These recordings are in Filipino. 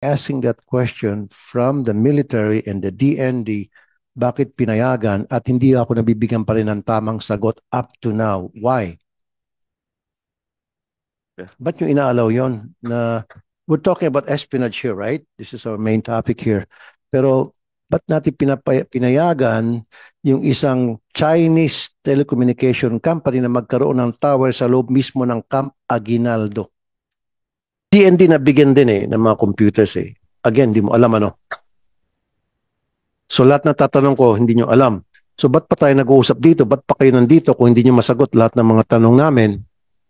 asking that question from the military and the DND, bakit pinayagan at hindi ako nabibigyan pa rin ng tamang sagot up to now? Why? Yeah. Ba't nyo inaalaw yon na we're talking about espionage here, right? This is our main topic here. Pero ba't natin pinayagan yung isang Chinese telecommunication company na magkaroon ng tower sa loob mismo ng Camp Aguinaldo? DND nabigyan din ng mga computers eh. Again, di mo alam ano. So lahat na tatanong ko, hindi nyo alam. So ba't pa tayo nag-uusap dito? Ba't pa kayo nandito kung hindi nyo masagot lahat ng mga tanong namin?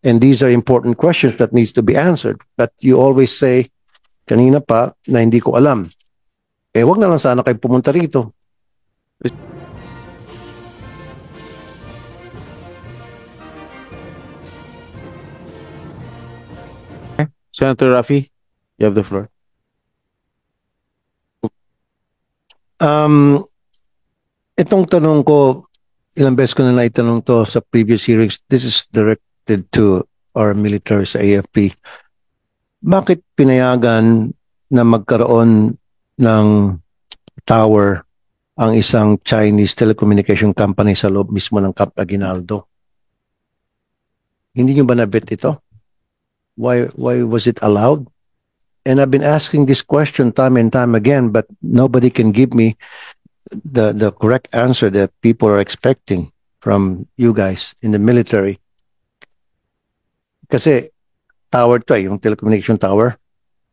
And these are important questions that needs to be answered. But you always say, kanina pa, na hindi ko alam. Eh, wag na lang sana kayo pumunta rito. Senator Rafi, you have the floor. Itong tanong ko, ilang beses ko na naitanong to sa previous hearings. This is directed to our military sa AFP. Bakit pinayagan na magkaroon ng tower ang isang Chinese telecommunication company sa loob mismo ng Camp Aguinaldo? Hindi nyo ba nabit ito? Why was it allowed? And I've been asking this question time and time again, but nobody can give me the correct answer that people are expecting from you guys in the military. Kasi tower to yung telecommunication tower.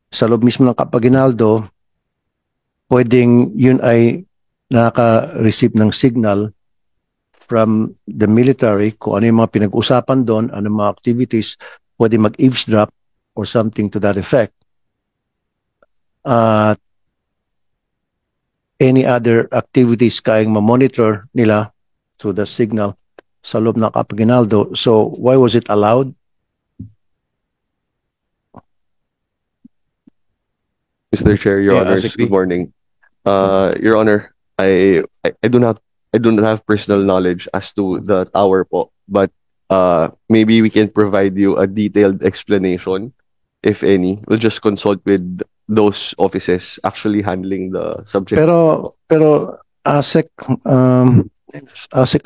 Sa loob mismo ng Camp Aguinaldo, pwedeng yun ay nakaka-receive ng signal from the military kung ano yung mga pinag-usapan doon, ano mga activities, pwede mag-eavesdrop or something to that effect. Any other activities kayang ma-monitor nila through the signal sa loob ng Camp Aguinaldo. So why was it allowed? Mr. Chair, Your Honor, good morning. Your Honor, I do not have personal knowledge as to the tower po, but maybe we can provide you a detailed explanation, if any. We'll just consult with those offices actually handling the subject. Pero ASEC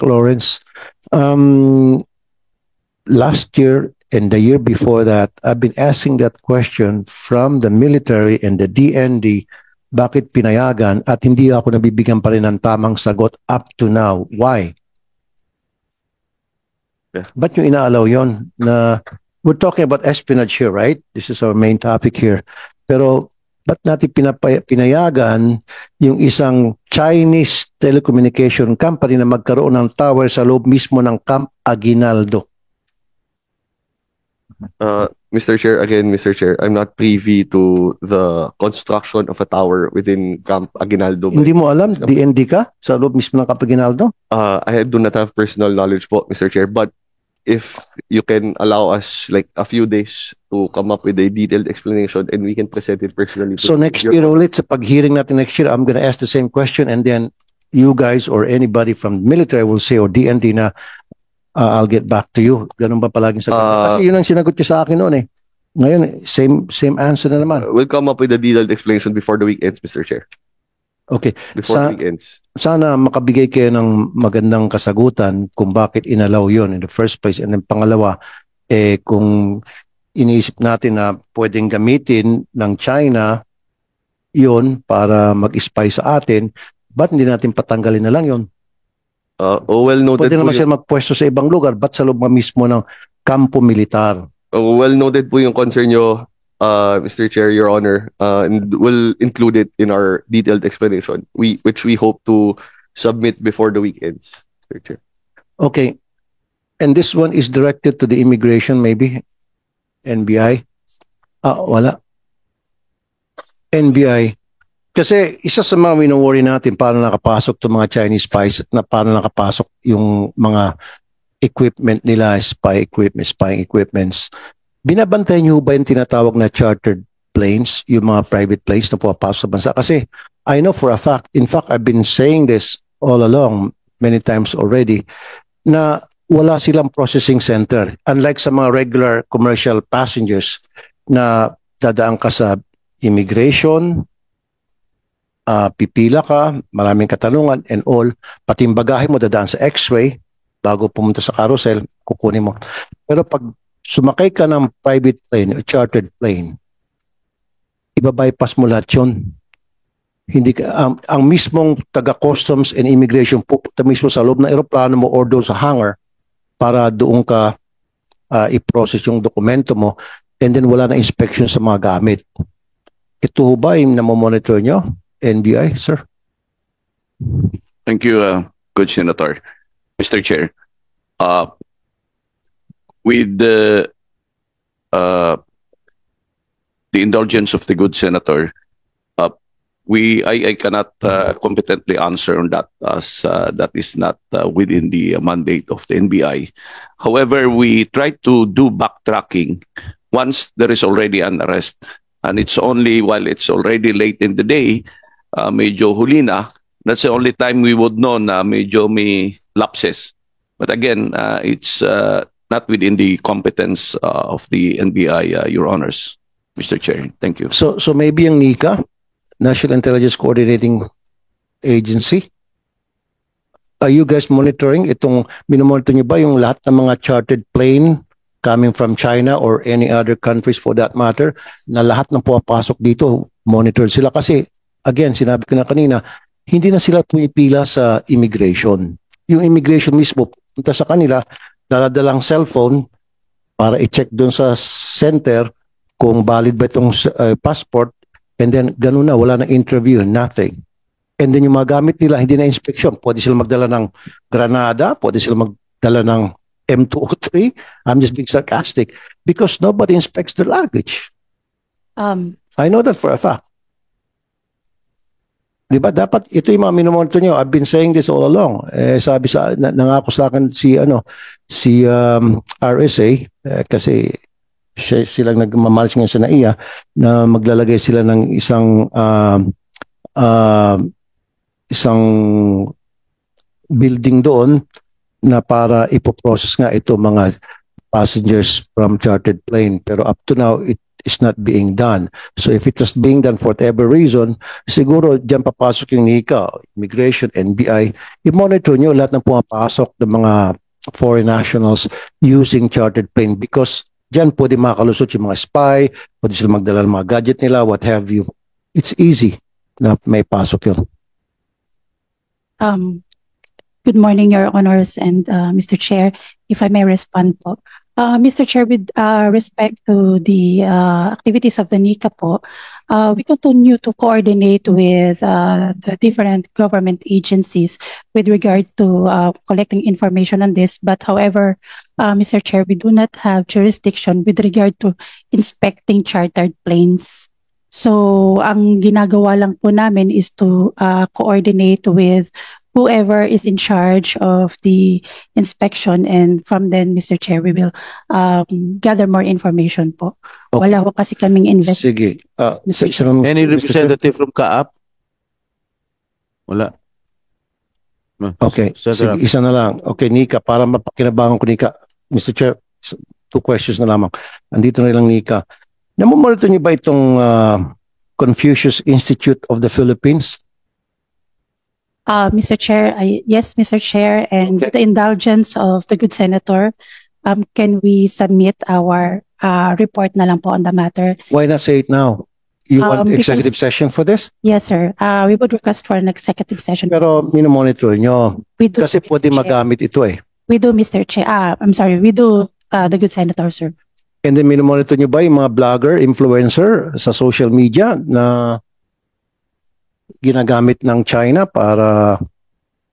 Lawrence, last year and the year before that, I've been asking that question from the military and the DND, bakit pinayagan at hindi ako nabibigyan pa rin ng tamang sagot up to now? Why? Yeah. Ba't nyo inaalaw yon na we're talking about espionage here, right? This is our main topic here. Pero ba't natin pinayagan yung isang Chinese telecommunication company na magkaroon ng tower sa loob mismo ng Camp Aguinaldo? Mr. Chair, I'm not privy to the construction of a tower within Camp Aguinaldo. Hindi mo alam? DND ka sa loob mismo ng Camp Aguinaldo? I do not have personal knowledge po, Mr. Chair, but if you can allow us like a few days to come up with a detailed explanation and we can present it personally. So next year ulit, sa pag-hearing natin next year, I'm gonna ask the same question and then you guys or anybody from the military will say, or DND na, I'll get back to you. Ganun ba palaging sagot? Kasi yun ang sinagot niyo sa akin noon eh. Ngayon, same answer na naman. We'll come up with a detailed explanation before the week ends, Mr. Chair. Okay. Before the week ends. Sana makabigay kayo ng magandang kasagutan kung bakit inalaw yon in the first place. And then pangalawa, kung iniisip natin na pwedeng gamitin ng China yon para mag-spy sa atin, ba't hindi natin patanggalin na lang yon? Well noted. Pwede naman sila magpwesto sa ibang lugar, ba't sa loob mismo ng kampo militar? Well noted po yung concern nyo, Mr. Chair, Your Honor, and we'll include it in our detailed explanation, which we hope to submit before the weekends, Mr. Chair. Okay. And this one is directed to the immigration, maybe? NBI? Wala. NBI. Kasi isa sa mga wino-worry natin, paano nakapasok itong mga Chinese spies at paano nakapasok yung mga equipment nila, spying equipments. Binabantayan niyo ba yung tinatawag na chartered planes, yung mga private planes na pumapasok sa bansa? Kasi I know for a fact, in fact, I've been saying this all along many times already, na wala silang processing center. Unlike sa mga regular commercial passengers na dadaan ka sa immigration, pipila ka, maraming katanungan and all, pati yung bagahe mo dadaan sa x-ray bago pumunta sa carousel, kukunin mo. Pero pag sumakay ka ng private plane o chartered plane, iba-bypass mo lahat yun. Hindi ka, ang mismong taga-customs and immigration pupunta mismo sa loob ng aeroplano mo or doon sa hangar para doon ka i-process yung dokumento mo and then wala na inspection sa mga gamit. Ito ba yung namomonitor nyo? NBI, sir? Thank you, good Senator. Mr. Chair, with the indulgence of the good Senator, I cannot competently answer on that as that is not within the mandate of the NBI. However, we try to do backtracking once there is already an arrest, and it's only while it's already late in the day, medyo huli na, that's the only time we would know na medyo may lapses. But again, it's not within the competence of the NBI, Your Honors, Mr. Chair. Thank you. So maybe yung NICA, National Intelligence Coordinating Agency, are you guys monitoring itong, minomonitor nyo ba yung lahat ng mga chartered plane coming from China or any other countries for that matter, na lahat ng pumapasok dito, monitor sila? Kasi, again, sinabi ko na kanina, hindi na sila pumipila sa immigration. Yung immigration mismo, punta sa kanila, daladalang cellphone para i-check doon sa center kung valid ba itong passport, and then ganun na, wala na interview, nothing. And then yung mga gamit nila, hindi na inspection. Pwede sila magdala ng granada, pwede sila magdala ng M203. I'm just being sarcastic because nobody inspects their luggage. I know that for a fact. Diba? Dapat ito yung mga minomonitor nyo. I've been saying this all along. Sabi sa, nangako sa akin si RSA, kasi silang nagmamalis nga sa NAIA na maglalagay sila ng isang building doon na para ipoprocess nga ito mga passengers from chartered plane. Pero up to now, it is not being done. So if it is being done for whatever reason, siguro dyan papasok yung NICA, Immigration, NBI, i-monitor nyo lahat ng pumapasok ng mga foreign nationals using chartered plane because dyan pwede makalusot yung mga spy, pwede sila magdala ng mga gadget nila, what have you. It's easy na may pasok yun. Good morning, Your Honors and Mr. Chair. If I may respond po. Mr. Chair, with respect to the activities of the NICA po, we continue to coordinate with the different government agencies with regard to collecting information on this. But however, Mr. Chair, we do not have jurisdiction with regard to inspecting chartered planes. So, ang ginagawa lang po namin is to coordinate with whoever is in charge of the inspection, and from then, Mr. Chair, we will gather more information po. Okay. Wala po kasi kaming Sige. Any representative from CAAP? Wala. Okay. Sige, isa na lang. Okay, Nika, para mapakinabangan ko, Nika. Mr. Chair, 2 questions na lamang. Andito na lang, Nika. Namumonitor niyo ba itong Confucius Institute of the Philippines? Mr. Chair, yes, Mr. Chair, and with the indulgence of the good Senator, can we submit our report na lang po on the matter? Why not say it now? You want executive session for this? Yes, sir. We would request for an executive session. Pero minomonitor nyo. We do, Kasi Mr. pwede Chair. magamit ito eh. We do, Mr. Chair. I'm sorry, we do, the good Senator, sir. And then minomonitor nyo ba yung mga blogger, influencer sa social media na ginagamit ng China para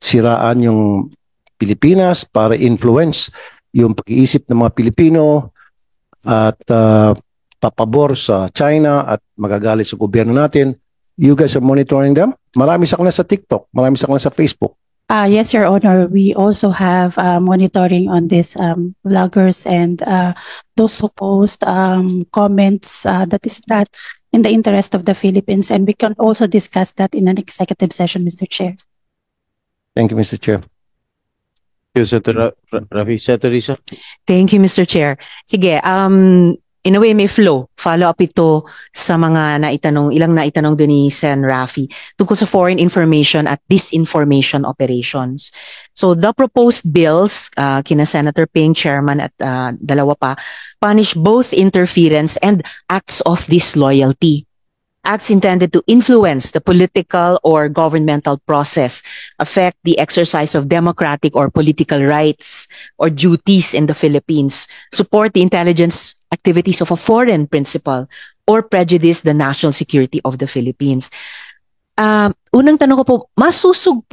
siraan yung Pilipinas, para influence yung pag-iisip ng mga Pilipino at papabor sa China at magagalit sa gobyerno natin? You guys are monitoring them? Marami sa kanila sa TikTok, marami sa kanila sa Facebook. Yes, Your Honor. We also have monitoring on this vloggers and those who post comments that is not in the interest of the Philippines, and we can also discuss that in an executive session, Mr. Chair. Thank you, Mr. Chair. Senator Rafi, Senator Risa. Thank you, Mr. Chair. Sige, in a way may flow. Follow up ito sa mga ilang naitanong din ni Sen. Rafi tungkol sa foreign information at disinformation operations. So the proposed bills, kina Senator Ping, Chairman at dalawa pa, punish both interference and acts of disloyalty. Acts intended to influence the political or governmental process, affect the exercise of democratic or political rights or duties in the Philippines, support the intelligence activities of a foreign principal, or prejudice the national security of the Philippines. Unang tanong ko po, masusug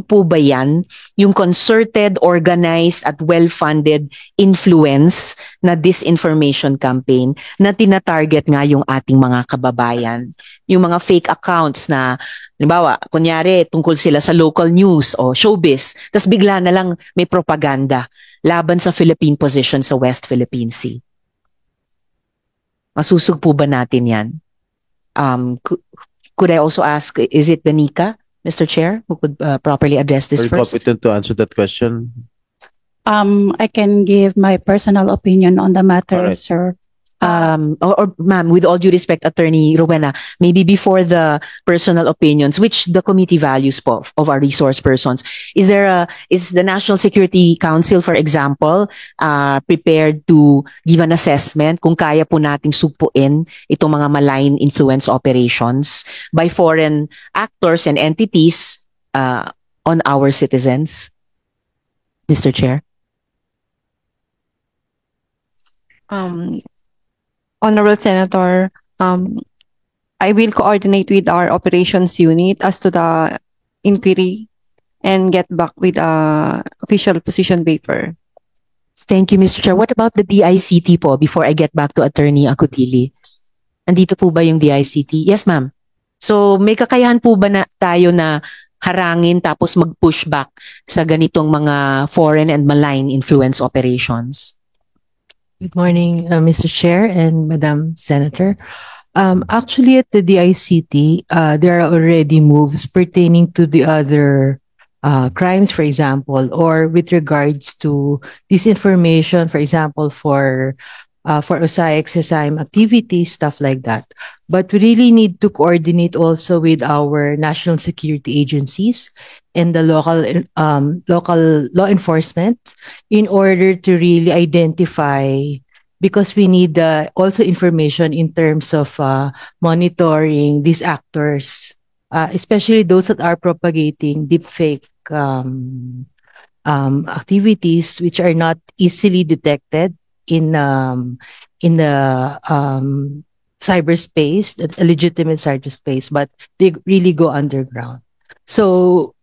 po ba yan yung concerted, organized at well-funded influence na disinformation campaign na tinatarget nga yung ating mga kababayan? Yung mga fake accounts na, halimbawa, kunyari tungkol sila sa local news o showbiz, tas bigla na lang may propaganda laban sa Philippine position sa West Philippine Sea. Masusug po ba natin yan? Could I also ask, is it the NICA, Mr. Chair, who could properly address this Are you first? competent to answer that question? I can give my personal opinion on the matter, Alright. sir. Or ma'am, with all due respect, Attorney Rowena, maybe before the personal opinions, which the committee values po of our resource persons, is the National Security Council, for example, prepared to give an assessment kung kaya po nating sugpuin itong mga malign influence operations by foreign actors and entities on our citizens? Mr. Chair. Honorable Senator, I will coordinate with our operations unit as to the inquiry and get back with a official position paper. Thank you, Mr. Chair. What about the DICT po before I get back to Attorney Acutili? Andito po ba yung DICT? Yes, ma'am. So may kakayahan po ba na tayo na harangin tapos mag-push back sa ganitong mga foreign and malign influence operations? Good morning, Mr. Chair and Madam Senator. Actually, at the DICT, there are already moves pertaining to the other crimes, for example, or with regards to disinformation, for example, for OSAIC activities, stuff like that. But we really need to coordinate also with our national security agencies and the local law enforcement in order to really identify, because we need also information in terms of monitoring these actors, especially those that are propagating deepfake activities which are not easily detected in the cyberspace, a legitimate cyberspace, but they really go underground. So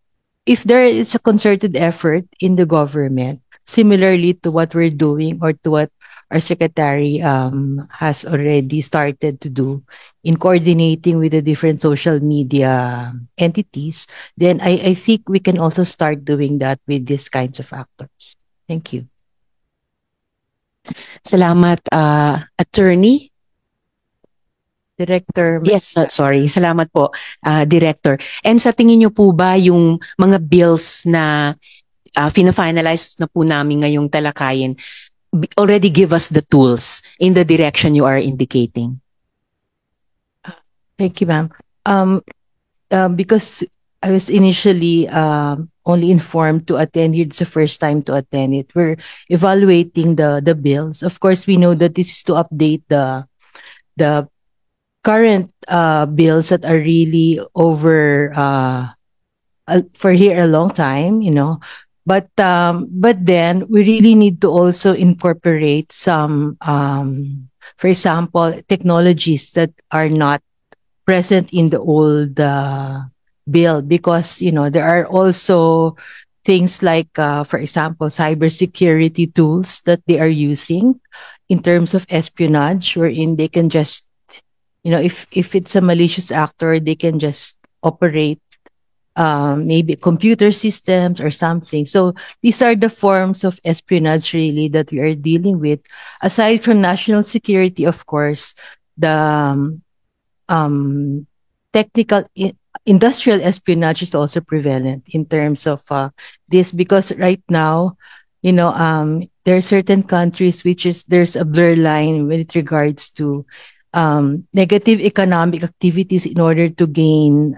if there is a concerted effort in the government, similarly to what we're doing or to what our secretary has already started to do in coordinating with the different social media entities, then I think we can also start doing that with these kinds of actors. Thank you. Salamat, Attorney. Director. Yes, sorry. Salamat po, Director. And sa tingin niyo po ba yung mga bills na fina-finalize na po namin ngayong talakayin already give us the tools in the direction you are indicating? Thank you, ma'am. Because I was initially only informed to attend, it's the first time to attend it. We're evaluating the bills. Of course, we know that this is to update the current bills that are really over for here a long time, you know. But then we really need to also incorporate some, for example, technologies that are not present in the old bill, because you know there are also things like, for example, cybersecurity tools that they are using in terms of espionage, wherein they can just, you know, if it's a malicious actor, they can just operate maybe computer systems or something. So these are the forms of espionage really that we are dealing with. Aside from national security, of course, the technical industrial espionage is also prevalent in terms of this, because right now there are certain countries there's a blur line with regards to negative economic activities in order to gain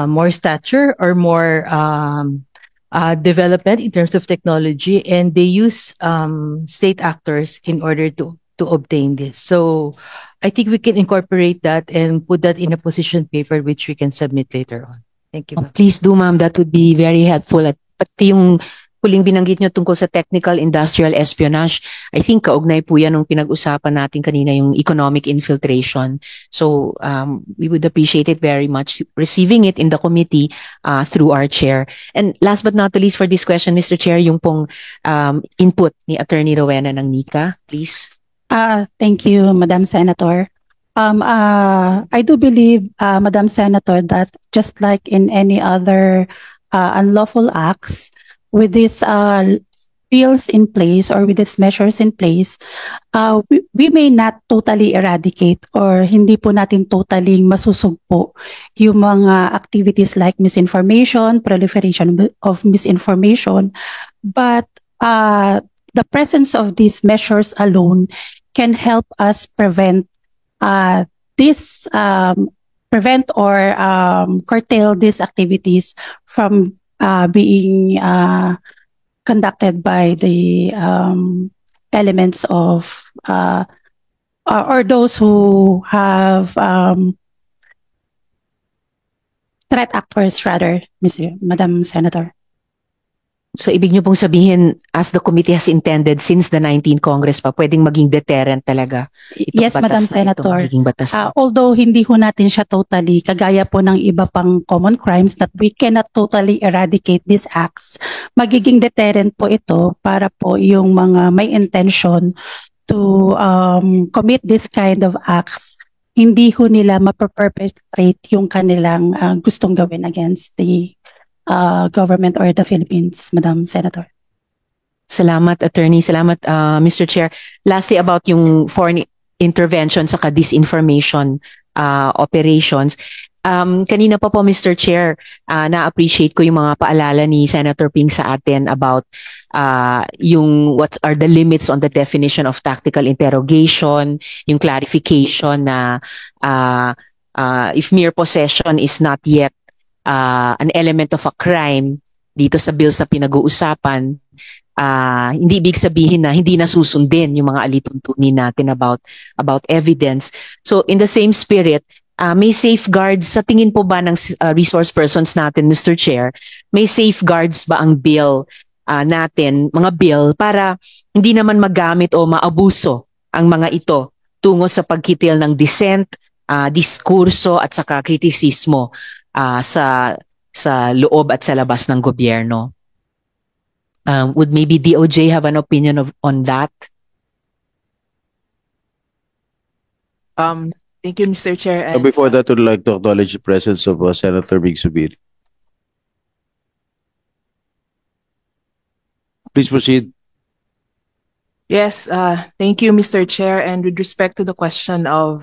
more stature or more development in terms of technology, and they use state actors in order to obtain this. So I think we can incorporate that and put that in a position paper which we can submit later on. Thank you, ma'am. Please do, ma'am. That would be very helpful. At pati yung huling binanggit nyo tungkol sa technical industrial espionage, I think kaugnay po yan nung pinag-usapan natin kanina, yung economic infiltration. So we would appreciate it very much receiving it in the committee through our chair. And last but not the least for this question, Mr. Chair, yung pong input ni Attorney Rowena ng NICA, please. Thank you, Madam Senator. I do believe, Madam Senator, that just like in any other unlawful acts, with these bills in place or with these measures in place, we may not totally eradicate or hindi po natin totally masusugpo yung mga activities like misinformation, proliferation of misinformation, but the presence of these measures alone can help us prevent or curtail these activities from being conducted by the elements of or those who have threat actors rather, Madam Senator. So ibig niyo pong sabihin, as the committee has intended since the 19th Congress pa, pwedeng maging deterrent talaga? Yes, Madam Senator. Although hindi ho natin siya totally, kagaya po ng iba pang common crimes that we cannot totally eradicate these acts, magiging deterrent po ito para po yung mga may intention to commit this kind of acts, hindi ho nila ma-perpetrate yung kanilang gustong gawin against the government or the Philippines, Madam Senator. Salamat, Attorney. Salamat, Mr. Chair. Lastly, about yung foreign intervention saka disinformation operations. Kanina pa po, Mr. Chair, na-appreciate ko yung mga paalala ni Senator Ping sa atin about yung what are the limits on the definition of tactical interrogation, yung clarification na if mere possession is not yet an element of a crime dito sa bills na pinag-uusapan, hindi ibig sabihin na hindi nasusundin yung mga alituntunin natin about evidence. So in the same spirit, may safeguards sa tingin po ba ng resource persons natin, Mr. Chair, may safeguards ba ang bill natin, mga bill, para hindi naman magamit o maabuso ang mga ito tungo sa pagkitil ng dissent, diskurso at saka kritisismo sa loob at sa labas ng gobyerno? Would maybe DOJ have an opinion on that? Thank you, Mr. Chair. And, before that, I would like to acknowledge the presence of Senator Big Subir. Please proceed. Yes, thank you, Mr. Chair. And with respect to the question of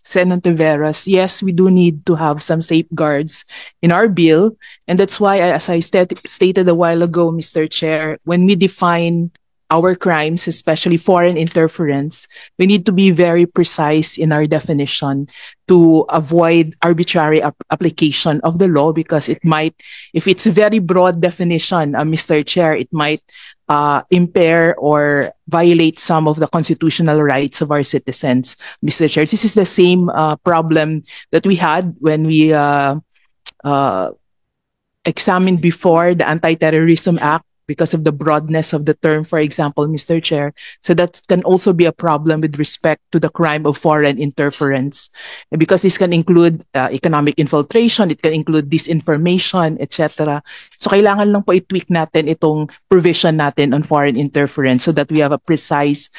Senator Veras, yes, we do need to have some safeguards in our bill. And that's why, as I stated a while ago, Mr. Chair, when we define our crimes, especially foreign interference, we need to be very precise in our definition to avoid arbitrary application of the law, because it might, if it's a very broad definition, Mr. Chair, it might impair or violate some of the constitutional rights of our citizens, Mr. Chair. This is the same problem that we had when we examined before the Anti-Terrorism Act, because of the broadness of the term, for example, Mr. Chair. So that can also be a problem with respect to the crime of foreign interference. And because this can include economic infiltration, it can include disinformation, etc. So kailangan lang po i-tweak natin itong provision natin on foreign interference so that we have a precise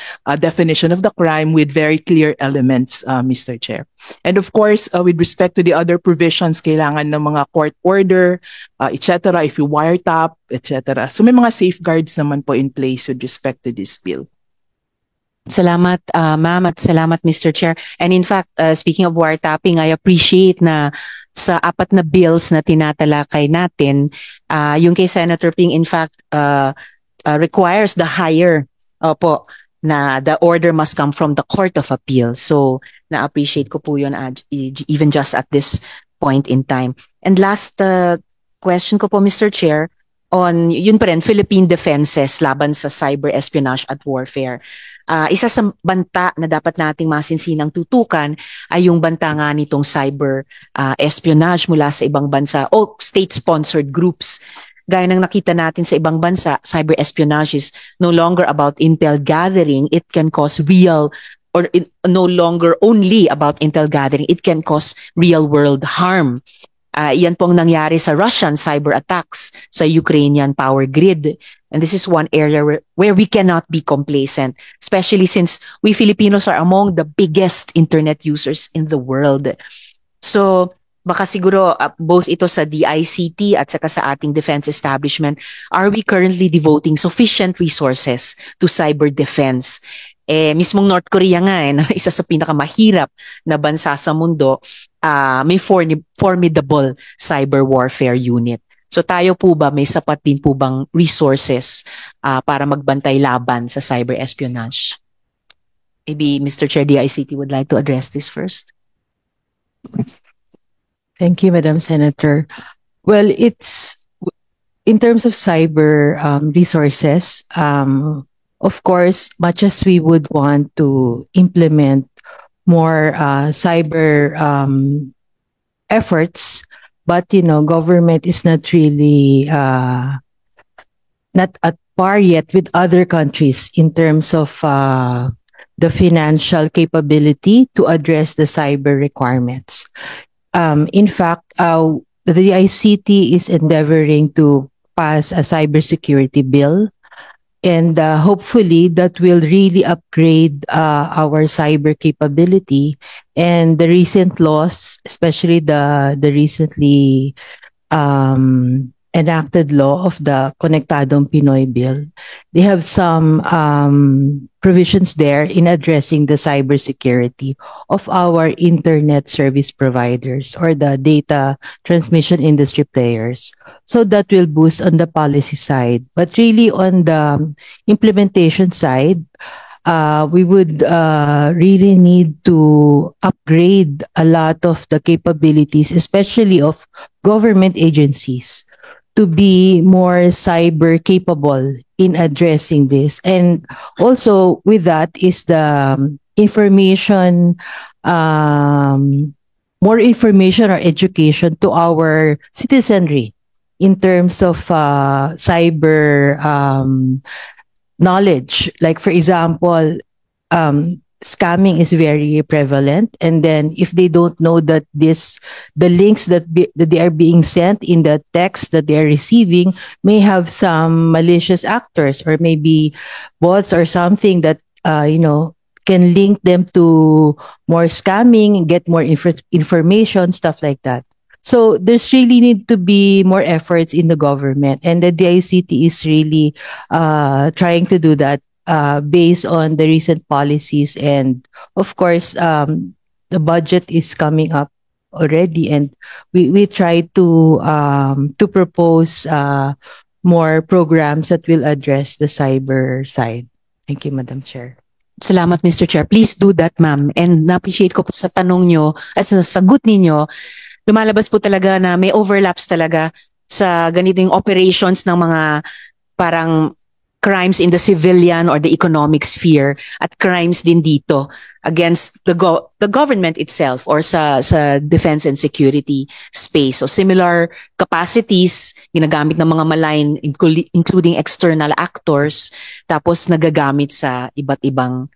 definition of the crime with very clear elements, Mr. Chair. And of course, with respect to the other provisions, kailangan ng mga court order, etc. If you wiretap, etc. So may mga safeguards naman po in place with respect to this bill. Salamat, ma'am, at salamat, Mr. Chair. And in fact, speaking of wiretapping, I appreciate na sa 4 na bills na tinatalakay natin, yung kay Senator Ping, in fact, requires the higher, na the order must come from the Court of Appeal. So, na-appreciate ko po yun, even just at this point in time. And last question ko po, Mr. Chair, on yun pa rin, Philippine defenses laban sa cyber espionage at warfare. Isa sa banta na dapat nating masinsinang tutukan ay yung banta nga nitong cyber espionage mula sa ibang bansa o state-sponsored groups. Gaya ng nakita natin sa ibang bansa, cyber espionage is no longer about intel gathering. It can cause real, or no longer only about intel gathering, it can cause real-world harm. Yan pong nangyari sa Russian cyber attacks sa Ukrainian power grid. And this is one area where we cannot be complacent, especially since we Filipinos are among the biggest internet users in the world. So, baka siguro both ito sa DICT at saka sa ating defense establishment, are we currently devoting sufficient resources to cyber defense? Mismong North Korea nga, na isa sa pinakamahirap na bansa sa mundo, may formidable cyber warfare unit. So tayo po ba, may sapat din po bang resources para magbantay laban sa cyber espionage? Maybe Mr. Chair, DICT would like to address this first. Thank you, Madam Senator. Well, it's in terms of cyber resources, of course, much as we would want to implement more cyber efforts, but government is not really not at par yet with other countries in terms of the financial capability to address the cyber requirements. In fact, the ICT is endeavoring to pass a cybersecurity bill, and hopefully that will really upgrade our cyber capability. And the recent laws, especially the recently enacted law of the Konektadong Pinoy Bill, they have some provisions there in addressing the cybersecurity of our internet service providers or the data transmission industry players. So that will boost on the policy side. But really on the implementation side, we would really need to upgrade a lot of the capabilities, especially of government agencies, to be more cyber capable in addressing this. And also with that is the information, more information or education to our citizenry in terms of cyber knowledge. Like, for example, scamming is very prevalent, and then if they don't know that the links that they are being sent in the text that they are receiving may have some malicious actors or maybe bots or something that can link them to more scamming, get more information, stuff like that. So there's really need to be more efforts in the government, and the DICT is really trying to do that based on the recent policies. And of course, the budget is coming up already, and we try to propose more programs that will address the cyber side. Thank you, Madam Chair. Salamat, Mr. Chair. Please do that, ma'am. And na-appreciate ko po sa tanong nyo, at sa sagot ninyo, lumalabas po talaga na may overlaps talaga sa ganito yung operations ng mga parang crimes in the civilian or the economic sphere at crimes din dito against the government itself or sa defense and security space. So similar capacities ginagamit ng mga malign, including external actors, tapos nagagamit sa iba't ibang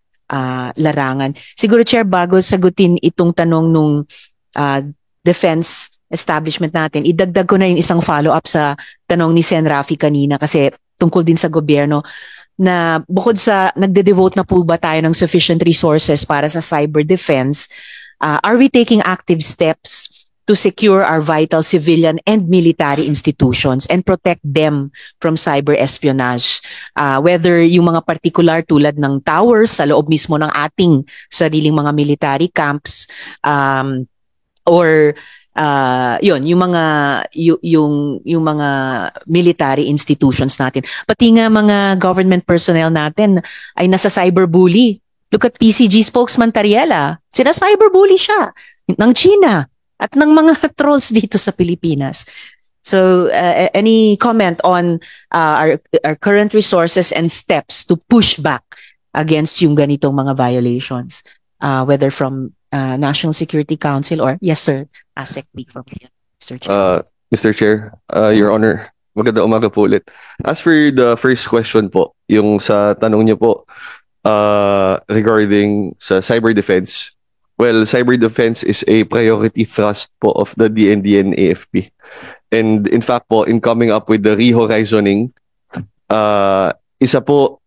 larangan. Siguro, Chair, bago sagutin itong tanong nung defense establishment natin, idagdag ko na yung isang follow-up sa tanong ni Sen. Rafi kanina kasi tungkol din sa gobyerno, na bukod sa nagde-devote na po ba tayo ng sufficient resources para sa cyber defense, are we taking active steps to secure our vital civilian and military institutions and protect them from cyber espionage. Whether yung mga particular tulad ng towers sa loob mismo ng ating sariling mga military camps, or yung mga military institutions natin. Pati nga mga government personnel natin ay nasa cyberbully. Look at PCG spokesman Tariela. Cyberbully siya ng China at ng mga trolls dito sa Pilipinas. So, any comment on our current resources and steps to push back against yung ganitong mga violations, whether from National Security Council or, yes sir, ASEC from here, Mr. Chair. Mr. Chair, Your Honor, magandang umaga po ulit. As for the first question po, yung sa tanong niyo po regarding sa cyber defense, well, cyber defense is a priority thrust po of the DND and AFP. And in fact po, in coming up with the re-horizoning, isa po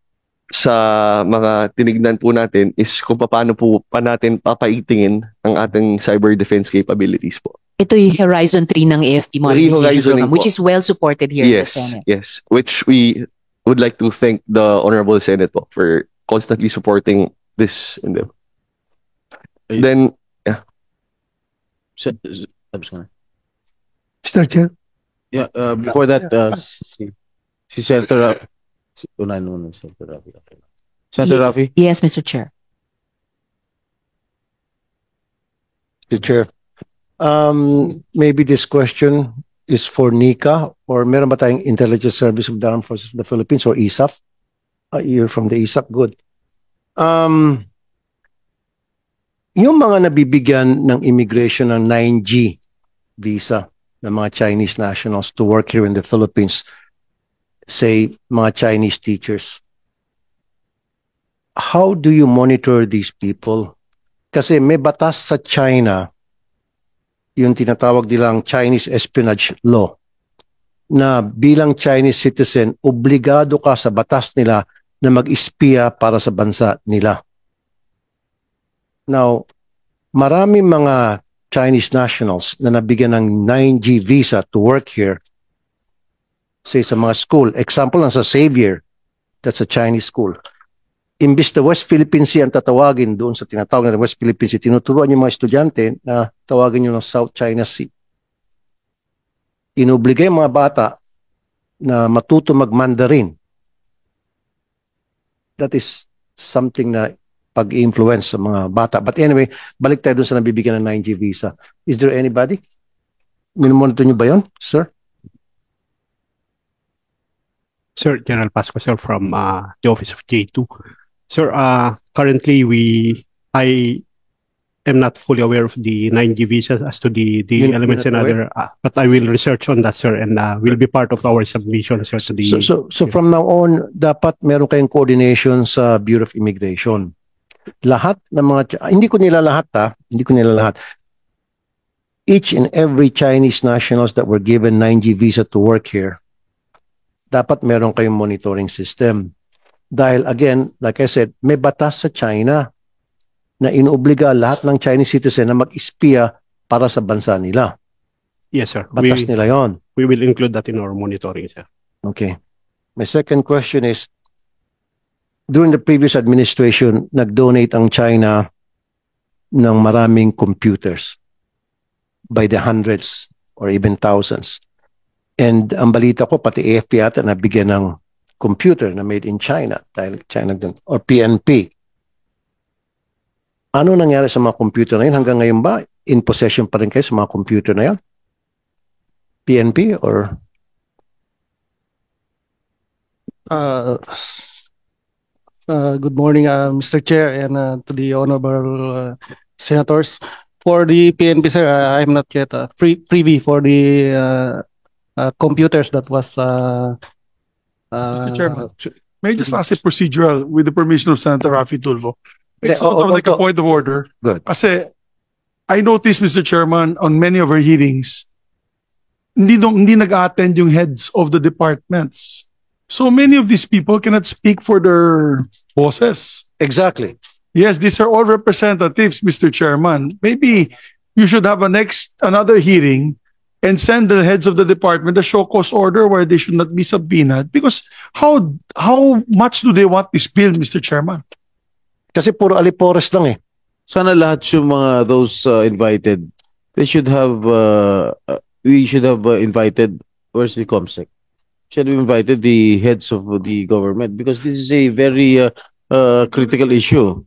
sa mga tinignan po natin is kung paano po pa natin papaitingin ang ating cyber defense capabilities po. Ito yung Horizon 3 ng AFP modernization program, which is well supported here in the Senate. Yes, which we would like to thank the Honorable Senate po for constantly supporting this endeavor. Then, yeah. Mr. Chair? Yeah, before that, si Senator Senator Rafi? Yes, Mr. Chair. Mr. Chair, maybe this question is for NICA, or meron ba tayong Intelligence Service of the Armed Forces of the Philippines or ISAF? You're from the ISAF, good. Yung mga nabibigyan ng immigration ng 9G visa ng mga Chinese nationals to work here in the Philippines, say mga Chinese teachers, how do you monitor these people? Kasi may batas sa China, yung tinatawag nilang Chinese espionage law, na bilang Chinese citizen, obligado ka sa batas nila na mag-espiya para sa bansa nila. Now, marami mga Chinese nationals na nabigyan ng 9G visa to work here, say sa mga school. Example lang sa Xavier, that's a Chinese school. Imbis na West Philippine Sea ang tatawagin doon sa tinatawag na West Philippine Sea, tinuturuan yung mga estudyante na tawagin nyo ng South China Sea. Inobligay mga bata na matuto mag-Mandarin. That is something na pag-influence sa mga bata. But anyway, balik tayo dun sa nabibigyan ng 9G visa. Is there anybody? Minumonitor nyo ba yun, sir? Sir, General Pascual from the office of J2. Sir, currently I am not fully aware of the 9G visas as to the elements and other, but I will research on that, sir, and will be part of our submission, sir, to the... So from now on, dapat meron kayong coordination sa Bureau of Immigration. Lahat ng mga, hindi ko nila lahat. Each and every Chinese nationals that were given 9G visa to work here, dapat meron kayong monitoring system. Dahil again, like I said, may batas sa China na inuobliga lahat ng Chinese citizen na mag-espiya para sa bansa nila. Yes, sir. Batas nila yon. We will include that in our monitoring, sir. Okay. My second question is, during the previous administration, nag-donate ang China ng maraming computers by the hundreds or even thousands. And ang balita ko, pati AFP ata nabigyan ng computer na made in China dahil China dun, or PNP. Ano nangyari sa mga computer na yun? Hanggang ngayon ba, in possession pa rin kayo sa mga computer na yun? PNP or? Good morning, Mr. Chair, and to the honorable senators. For the PNP, sir, I'm not yet privy for the computers that was... Mr. Chairman, may I just ask a procedural with the permission of Senator Rafi Tulfo? It's sort of like a point of order. Good. Kasi I noticed, Mr. Chairman, on many of our hearings, hindi nag-attend yung heads of the departments. So many of these people cannot speak for their bosses. Exactly. Yes, these are all representatives, Mr. Chairman. Maybe you should have another hearing and send the heads of the department a show cause order where they should not be subpoenaed. Because how much do they want this bill, Mr. Chairman? Kasi puro alipores lang eh. Sana lahat yung mga those invited, they should have, we should have invited, where's the COMSEC? Should have invited the heads of the government because this is a very critical issue.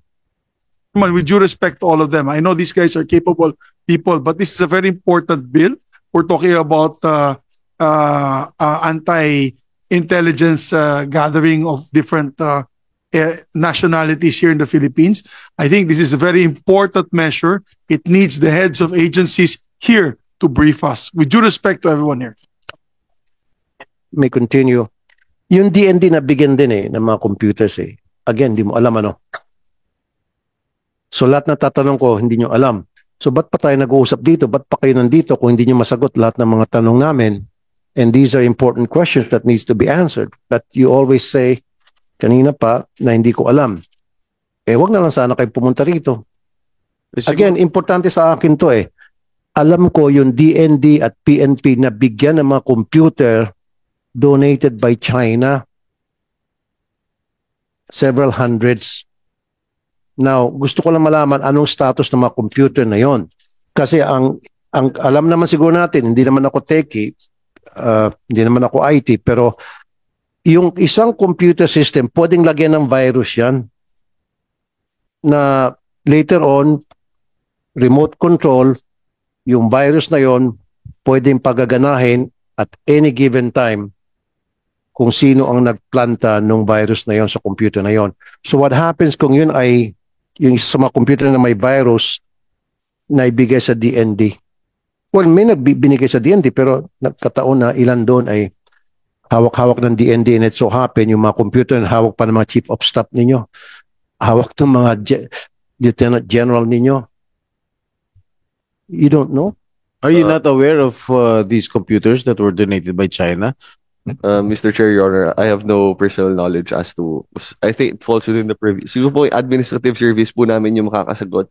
With due respect to all of them, I know these guys are capable people, but this is a very important bill. We're talking about anti-intelligence gathering of different nationalities here in the Philippines. I think this is a very important measure. It needs the heads of agencies here to brief us. With due respect to everyone here. May continue. Yung DND na bigyan din eh ng mga computers eh. Again, di mo alam ano. So lahat na tatanong ko, hindi nyo alam. So ba't pa tayo nag-uusap dito? Ba't pa kayo nandito kung hindi nyo masagot lahat ng mga tanong namin? And these are important questions that needs to be answered. But you always say, kanina pa, na hindi ko alam. Eh, wag na lang sana kayo pumunta rito. Again, importante sa akin to eh. Alam ko yung DND at PNP na bigyan ng mga computer donated by China. Several hundreds. Now, gusto ko lang malaman anong status ng mga computer na yon. Kasi ang alam naman siguro natin, hindi naman ako techie, hindi naman ako IT, pero yung isang computer system, pwedeng lagyan ng virus yan na later on, remote control, yung virus na yon, pwedeng pagaganahin at any given time kung sino ang nagplanta ng virus na yon sa computer na yon. So what happens kung yun ay yung isa sa mga computer na may virus na ibigay sa DND? Well, may binigay sa DND pero nagkataon na ilan doon ay hawak-hawak ng DND and it so happen yung mga computer na hawak pa ng mga chief of staff ninyo. Hawak ng mga lieutenant general ninyo. You don't know? Are you not aware of these computers that were donated by China? Mr. Chair, Your Honor, I have no personal knowledge as to, I think it falls within the privy. Siguro po, administrative service po namin yung makakasagot.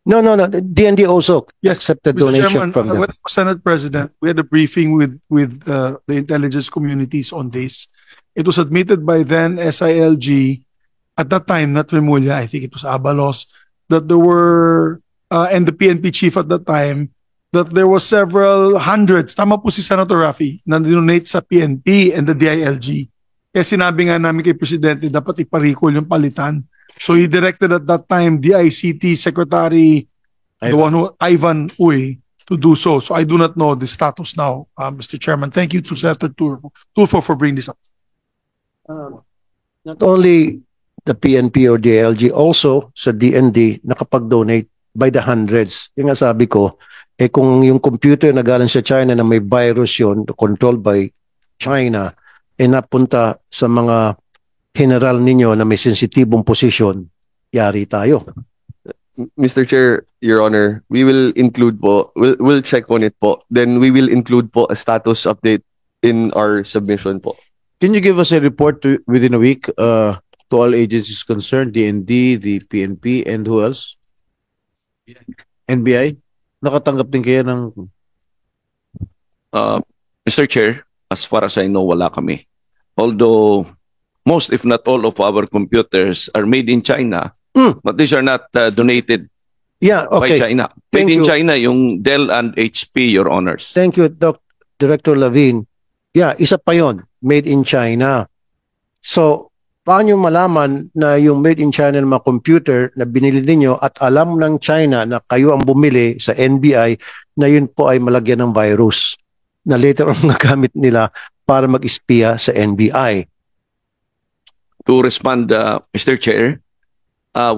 No. DND also accepted Mr. donation Chairman, from them. when I was Senate President, we had a briefing with the intelligence communities on this. It was admitted by then SILG, at that time, not Remulla, I think it was Abalos, that there were, and the PNP chief at that time, that there was several hundreds, tama po si Senator Raffy, na donate sa PNP and the DILG. Kaya sinabi nga namin kay Presidente, dapat iparicol yung palitan. So he directed at that time, the ICT Secretary, Ivan Uy, to do so. So I do not know the status now, Mr. Chairman. Thank you to Senator Tulfo for bringing this up. Not only the PNP or DILG, also sa DND, nakapag-donate by the hundreds. Yung nga sabi ko, eh kung yung computer na galing sa China na may virus yon controlled by China, eh napunta sa mga general ninyo na may sensitibong posisyon, yari tayo. Mr. Chair, Your Honor, we will include po, we'll check on it po. Then we will include po a status update in our submission po. Can you give us a report within a week to all agencies concerned, DND, the PNP, and who else? NBI? Nakatanggap din kaya ng... Mr. Chair, as far as I know, wala kami. Although, most if not all of our computers are made in China, but these are not donated by China. Made in China, yung Dell and HP, Your Honors. Thank you, Director Lavin. Yeah, isa pa yon, made in China. So, paano malaman na yung made in China ng mga computer na binili ninyo at alam ng China na kayo ang bumili sa NBI na yun po ay malagyan ng virus na later on nagamit nila para mag-espiya sa NBI? To respond, Mr. Chair,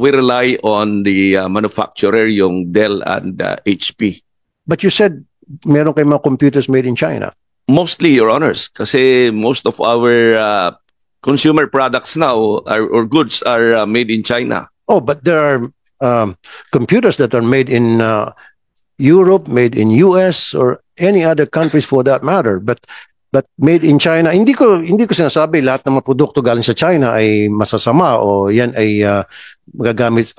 we rely on the manufacturer, yung Dell and HP. But you said meron kayong mga computers made in China. Mostly, Your Honors, kasi most of our consumer products now or goods are made in China. Oh, but there are computers that are made in Europe, made in US, or any other countries for that matter. But But made in China, hindi ko sinasabi lahat ng mga produkto galing sa China ay masasama o yan ay magagamit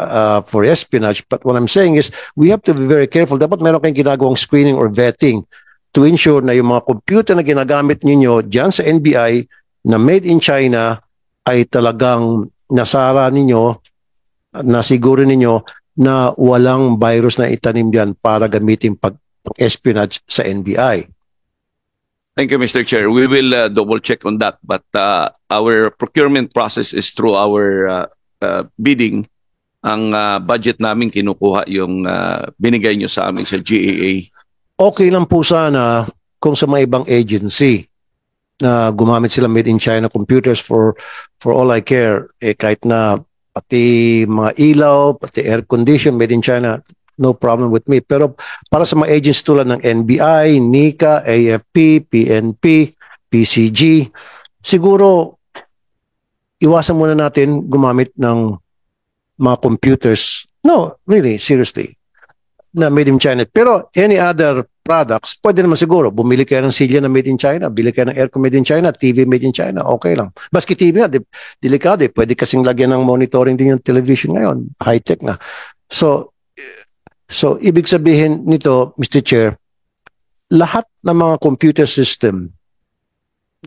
for espionage. But what I'm saying is we have to be very careful. Dapat meron kayong ginagawang screening or vetting to ensure na yung mga computer na ginagamit ninyo dyan sa NBI na made in China ay talagang nasara ninyo, nasiguro ninyo na walang virus na itanim dyan para gamitin pag-espionage sa NBI. Thank you, Mr. Chair. We will double check on that. But our procurement process is through our bidding. Ang budget namin kinukuha yung binigay nyo sa amin sa GAA. Okay lang po sana kung sa mga ibang agency na gumamit sila made in China computers for all I care. Kahit na pati mga ilaw, pati air condition made in China, no problem with me. Pero para sa mga agencies tulad ng NBI, NICA, AFP, PNP, PCG, siguro iwasan muna natin gumamit ng mga computers. No, really, seriously, na made in China. Pero any other products, pwede naman siguro. Bumili kayo ng silya na made in China, bili kayo ng aircon made in China, TV made in China, okay lang. Baski TV nga, delikado eh. Pwede kasing lagyan ng monitoring din yung television ngayon. High-tech na. So, ibig sabihin nito, Mr. Chair, lahat ng mga computer system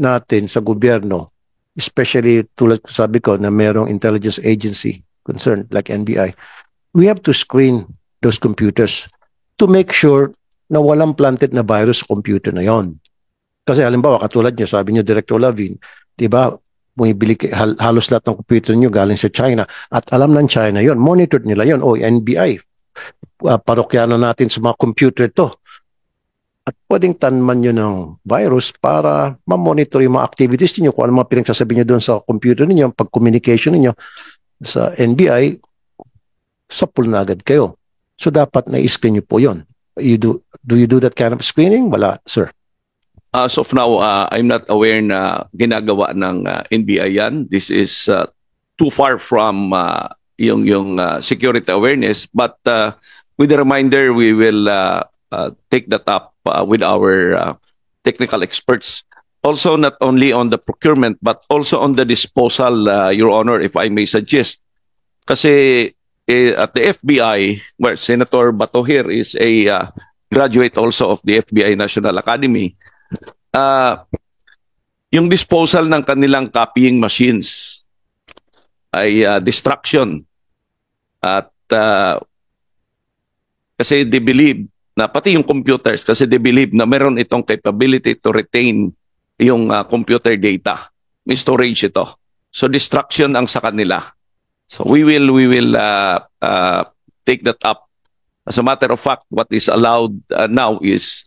natin sa gobyerno, especially tulad sabi ko na merong intelligence agency concerned like NBI, we have to screen those computers to make sure na walang planted na virus sa computer na yon. Kasi halimbawa, katulad niyo, sabi niyo, Director Lavin, di ba, halos lahat ng computer niyo galing sa China at alam ng China yon, monitored nila yon, NBI, parokyano natin sa mga computer to. At pwedeng tanman nyo ng virus para ma-monitor yung mga activities niyo, kung ano mga pinagsasabi niyo doon sa computer niyo, pag-communication niyo sa NBI, sa pool na agad kayo. So dapat na-screen niyo po yon. Do you do that kind of screening? Wala, sir. As of now, I'm not aware na ginagawa ng NBI yan. This is too far from yung security awareness. But with a reminder, we will take that up with our technical experts. Also, not only on the procurement, but also on the disposal, Your Honor, if I may suggest. Kasi at the FBI, where Senator Bato here is a graduate also of the FBI National Academy, yung disposal ng kanilang copying machines ay distraction. At kasi they believe na pati yung computers, kasi they believe na meron itong capability to retain yung computer data. May storage ito. So distraction ang sa kanila. So we will take that up. As a matter of fact, what is allowed now is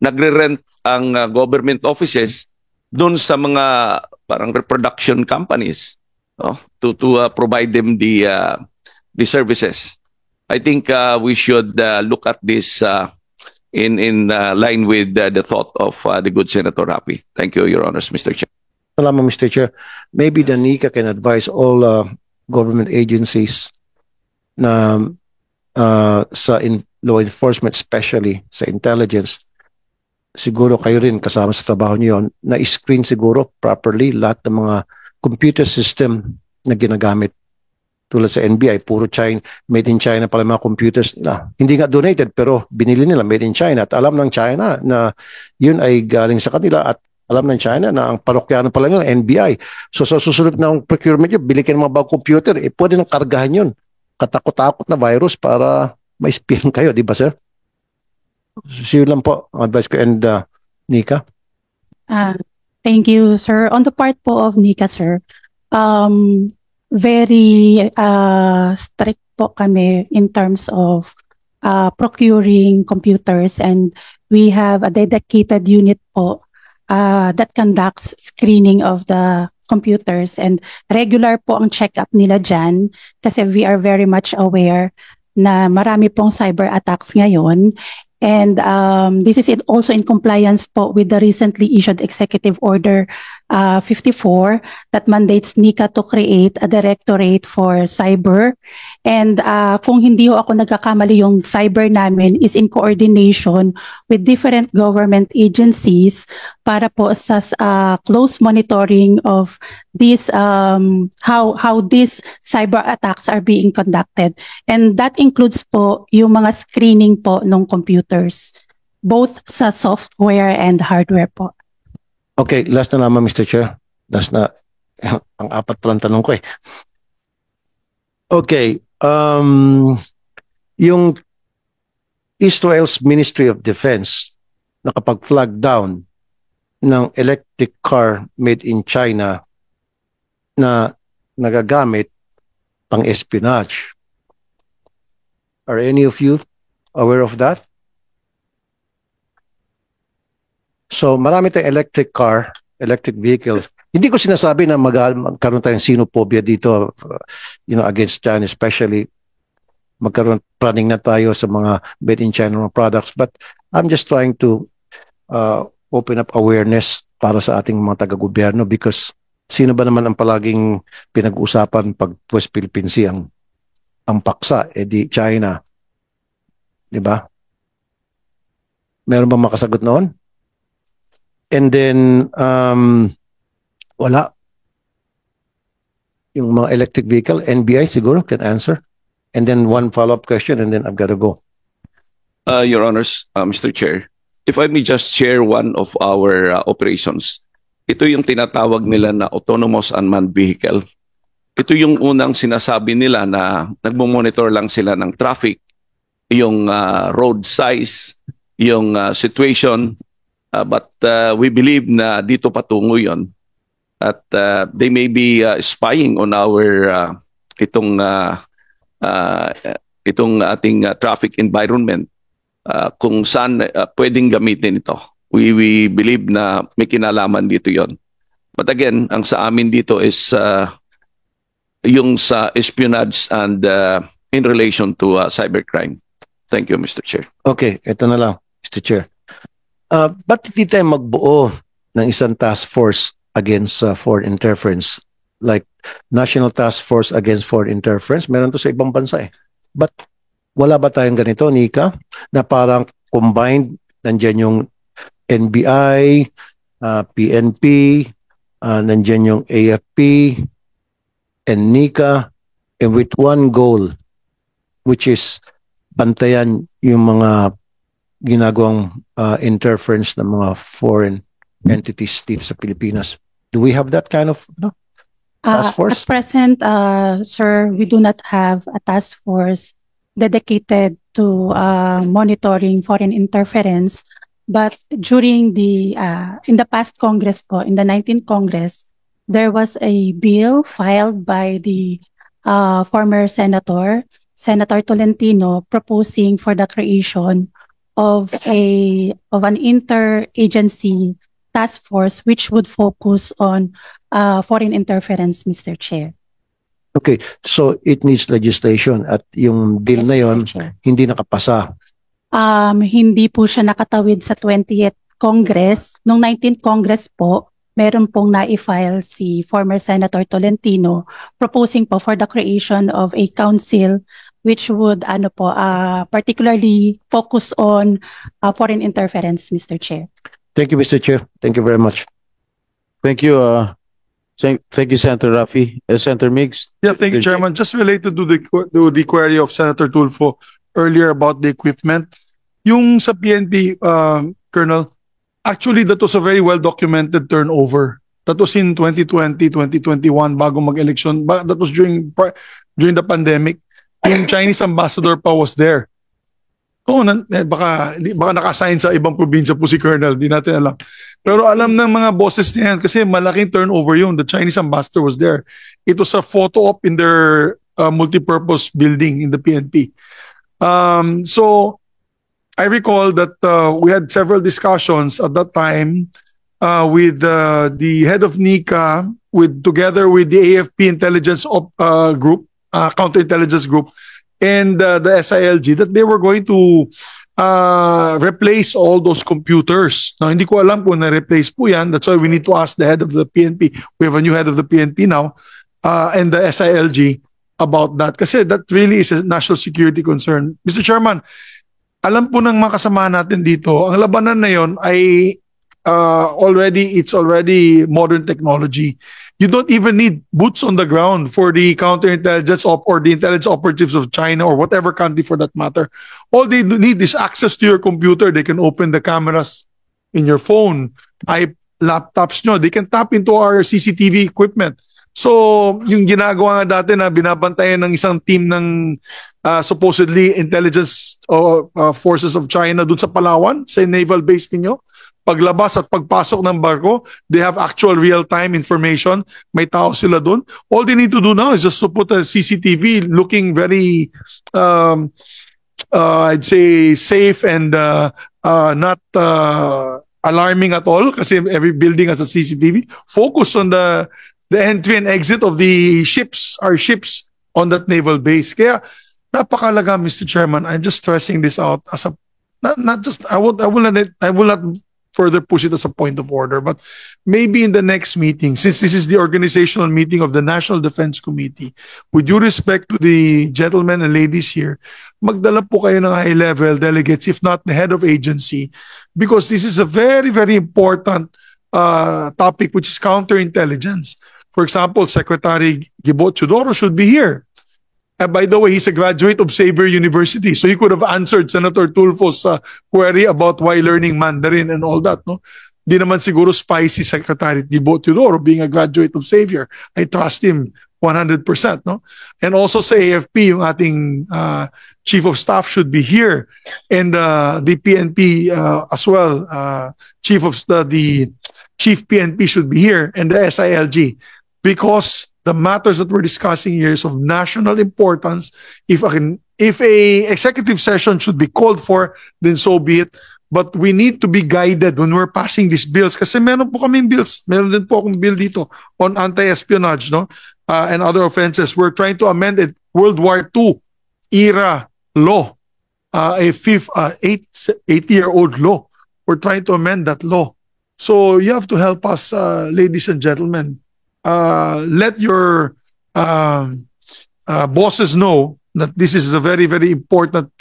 nagre-rent ang government offices doon sa mga parang reproduction companies to provide them the services. I think we should look at this in line with the thought of the good Senator Rapi. Thank you, Your Honors, Mr. Chair. Salamat, Mr. Chair. Maybe the NICA can advise all government agencies na sa law enforcement, especially sa intelligence, siguro kayo rin kasama sa trabaho niyo yun, na screen siguro properly lahat ng mga computer system na ginagamit. Tulad sa NBI, puro China, made in China pala mga computers nila. Hindi nga donated, pero binili nila made in China. At alam ng China na yun ay galing sa kanila at alam ng China na ang parokyano pala nila, NBI. So sa susunod ng procurement yun, bili kayo ng mga bagong computer, pwede nang kargahan yun. Katakot-takot na virus para ma-spian kayo, di ba, sir? So yun lang po ang advice ko. And Nika? Thank you, sir. On the part po of Nika, sir, very strict po kami in terms of procuring computers, and we have a dedicated unit po that conducts screening of the computers, and regular po ang check-up nila dyan kasi we are very much aware na marami pong cyber attacks ngayon. And this is also in compliance po with the recently issued executive order 54 that mandates NICA to create a directorate for cyber. And kung hindi ho ako nagkakamali, yung cyber namin is in coordination with different government agencies para po sa close monitoring of this how these cyber attacks are being conducted. And that includes po yung mga screening po ng computers, both sa software and hardware po. Okay, last na naman, Mr. Chair. Last na, ang apat palang tanong ko eh. Okay, yung Israel's Ministry of Defense nakapag-flag down ng electric car made in China na nagagamit pang espionage. Are any of you aware of that? So marami tayong electric car, electric vehicles. Hindi ko sinasabi na magkaroon tayong xenophobia dito, against China, especially running na tayo sa mga made in China products. But I'm just trying to open up awareness para sa ating mga taga-gobyerno, because sino ba naman ang palaging pinag-uusapan pag West Philippine Sea ang paksa, di China. Diba? Meron ba makasagot noon? And then, wala. Yung mga electric vehicle, NBI siguro can answer. And then one follow-up question, and then I've got to go. Your Honors, Mr. Chair, if I may just share one of our operations. Ito yung tinatawag nila na autonomous unmanned vehicle. Ito yung unang sinasabi nila na nagmo-monitor lang sila ng traffic, yung road size, yung situation. But we believe na dito patungo yon, at they may be spying on our itong ating traffic environment, kung saan pwedeng gamitin ito. We believe na may kinalaman dito yon. But again, ang sa amin dito is yung sa espionage and in relation to cybercrime. Thank you, Mr. Chair. Okay, ito na lang, Mr. Chair. Ba't hindi tayo magbuo ng isang task force against foreign interference? Like National Task Force Against Foreign Interference, meron to sa ibang bansa eh. But wala ba tayong ganito, Nika, na parang combined, nandyan yung NBI, PNP, nandyan yung AFP, and Nika, and with one goal, which is bantayan yung mga ginagawang interference ng mga foreign entities dito sa Pilipinas. Do we have that kind of task force? At present, sir, we do not have a task force dedicated to monitoring foreign interference. But during in the past Congress po, in the 19th Congress, there was a bill filed by the former Senator Tolentino, proposing for the creation of an interagency task force which would focus on foreign interference, Mr. Chair. Okay, so it needs legislation at yung bill na yon hindi nakapasa. Hindi po siya nakatawid sa 20th Congress. Noong 19th Congress po, meron pong na-file si former Senator Tolentino proposing po for the creation of a council which would particularly focus on foreign interference, Mr. Chair. Thank you, Mr. Chair. Thank you very much. Thank you. Thank you, Senator Rafi. Senator Migs. Yeah, thank you, Chairman. Just related to the query of Senator Tulfo earlier about the equipment. Yung sa PNP, Colonel, actually that was a very well-documented turnover. That was in 2020, 2021, bago mag-election. That was during the pandemic. Yung Chinese ambassador pa was there. Baka naka-assign sa ibang probinsya po si Colonel, di natin alam. Pero alam ng mga bosses niya yan kasi malaking turnover yun. The Chinese ambassador was there. It was a photo op in their multi-purpose building in the PNP. So I recall that we had several discussions at that time with the head of NICA, together with the AFP intelligence group, counterintelligence group, and the SILG, that they were going to replace all those computers. Now, hindi ko alam kung na-replace po yan. That's why we need to ask the head of the PNP. We have a new head of the PNP now, and the SILG about that. Kasi that really is a national security concern. Mr. Chairman, alam po ng mga kasama natin dito, ang labanan na yon ay it's already modern technology. You don't even need boots on the ground for the counterintelligence or the intelligence operatives of China or whatever country for that matter. All they need is access to your computer. They can open the cameras in your phone, laptops nyo. They can tap into our CCTV equipment. So, yung ginagawa nga dati na binabantayan ng isang team ng supposedly intelligence forces of China dun sa Palawan, sa naval base ninyo, paglabas at pagpasok ng barko, they have actual real-time information. May tao sila dun. All they need to do now is just to put a CCTV looking very, I'd say, safe and not alarming at all kasi every building has a CCTV. Focus on the entry and exit of the ships, our ships on that naval base. Kaya napakalaga, Mr. Chairman. I'm just stressing this out as a not just I will not further push it as a point of order, but maybe in the next meeting, since this is the organizational meeting of the National Defense Committee, with due respect to the gentlemen and ladies here, magdala po kayo ng high-level delegates, if not the head of agency, because this is a very, very important topic, which is counterintelligence. For example, Secretary Gibo Teodoro should be here. And by the way, he's a graduate of Xavier University. So he could have answered Senator Tulfo's query about why learning Mandarin and all that. No? Di naman siguro spicy Secretary Gibo Teodoro being a graduate of Xavier. I trust him 100%. No? And also sa AFP, yung ating Chief of Staff should be here. And the PNP as well, the Chief PNP should be here. And the SILG. Because the matters that we're discussing here is of national importance. If a executive session should be called for, then so be it. But we need to be guided when we're passing these bills. Kasi meron po kaming bills. Meron din po akong bill dito on anti-espionage, no? And other offenses. We're trying to amend a World War II era law. A 80-year-old law. We're trying to amend that law. So you have to help us, ladies and gentlemen. Let your bosses know that this is a very, very important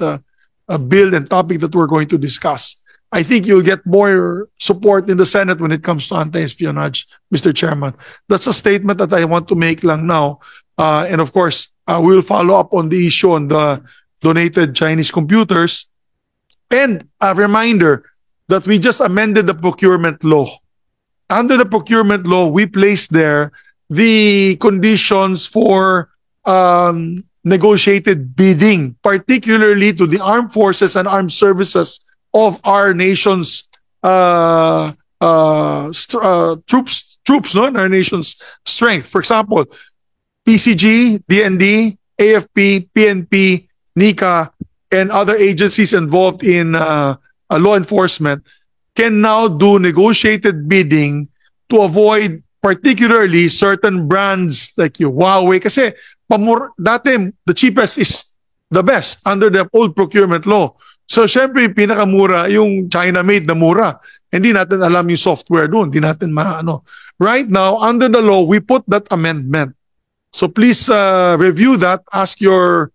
bill and topic that we're going to discuss. I think you'll get more support in the Senate when it comes to anti-espionage, Mr. Chairman. That's a statement that I want to make lang now. And of course, we will follow up on the issue on the donated Chinese computers. And a reminder that we just amended the procurement law. Under the procurement law, we placed there the conditions for negotiated bidding, particularly to the armed forces and armed services of our nation's troops, no? Our nation's strength. For example, PCG, DND, AFP, PNP, NICA, and other agencies involved in law enforcement can now do negotiated bidding to avoid particularly certain brands like yung Huawei. Kasi dati, the cheapest is the best under the old procurement law. So, syempre, pinakamura yung China-made na mura. Hindi natin alam yung software doon. Hindi natin maano. Right now, under the law, we put that amendment. So, please review that. Ask your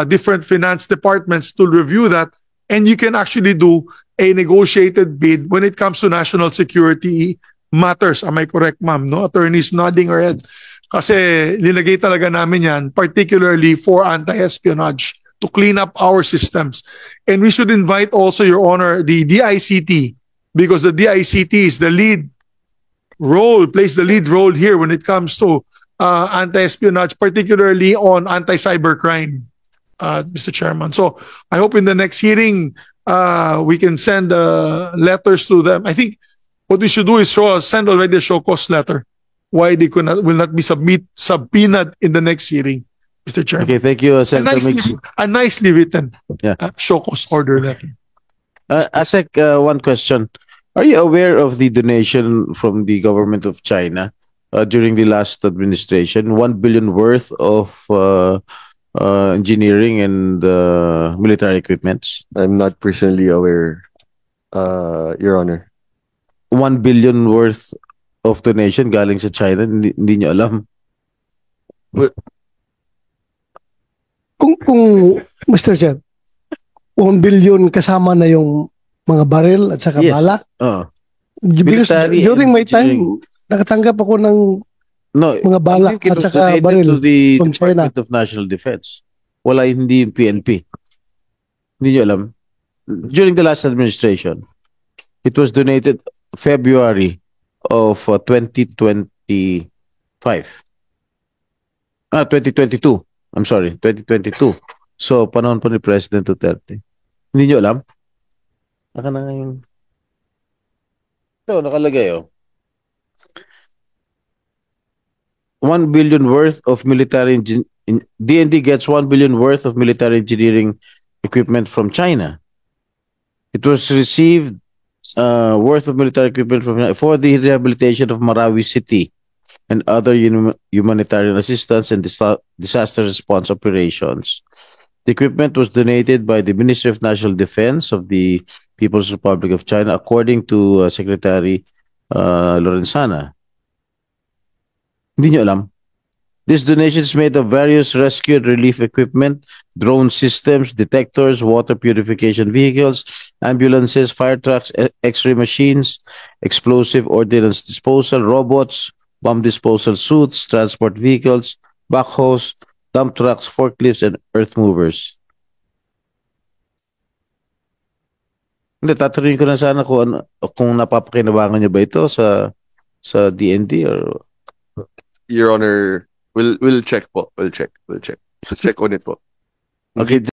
different finance departments to review that. And you can actually do a negotiated bid when it comes to national security matters. Am I correct, ma'am? No? Attorneys nodding her head. Kasi linagay talaga namin yan, particularly for anti-espionage, to clean up our systems. And we should invite also, Your Honor, the DICT, because the DICT is the lead role, plays the lead role here when it comes to anti-espionage, particularly on anti-cybercrime, Mr. Chairman. So I hope in the next hearing, we can send letters to them. I think what we should do is send already a show cause letter why they will not be subpoenaed in the next hearing, Mr. Chairman. Okay, thank you, Senator. A nicely written show cause order letter. ASEC, one question. Are you aware of the donation from the government of China during the last administration, 1 billion worth of engineering and military equipments? I'm not personally aware, Your Honor. 1 billion worth of donation galing sa China, hindi nyo alam. Kung Mr. Chair, 1 billion kasama na yung mga baril at saka bala. Because during my time, nakatanggap ako ng mga bala at saka baril to the from China. Department of National Defense. Wala, hindi yung PNP. Hindi nyo alam. During the last administration, it was donated February of 2025. 2022. I'm sorry, 2022. So, panahon pa ni President Duterte. Hindi nyo alam? Naka na ngayon. Ito, nakalagay, 1 billion worth of military DND gets 1 billion worth of military engineering equipment from China. It was received worth of military equipment from for the rehabilitation of Marawi City and other humanitarian assistance and disaster response operations. The equipment was donated by the Ministry of National Defense of the People's Republic of China, according to Secretary Lorenzana. Hindi nyo alam? This donation is made of various rescue and relief equipment, drone systems, detectors, water purification vehicles, ambulances, fire trucks, X-ray machines, explosive ordnance disposal, robots, bomb disposal suits, transport vehicles, backhoes, dump trucks, forklifts, and earth movers. Hindi, tatanungin ko na sana kung napapakinabangan nyo ba ito sa DND or... Your Honor, we'll check po. We'll check. So check on it po. Okay.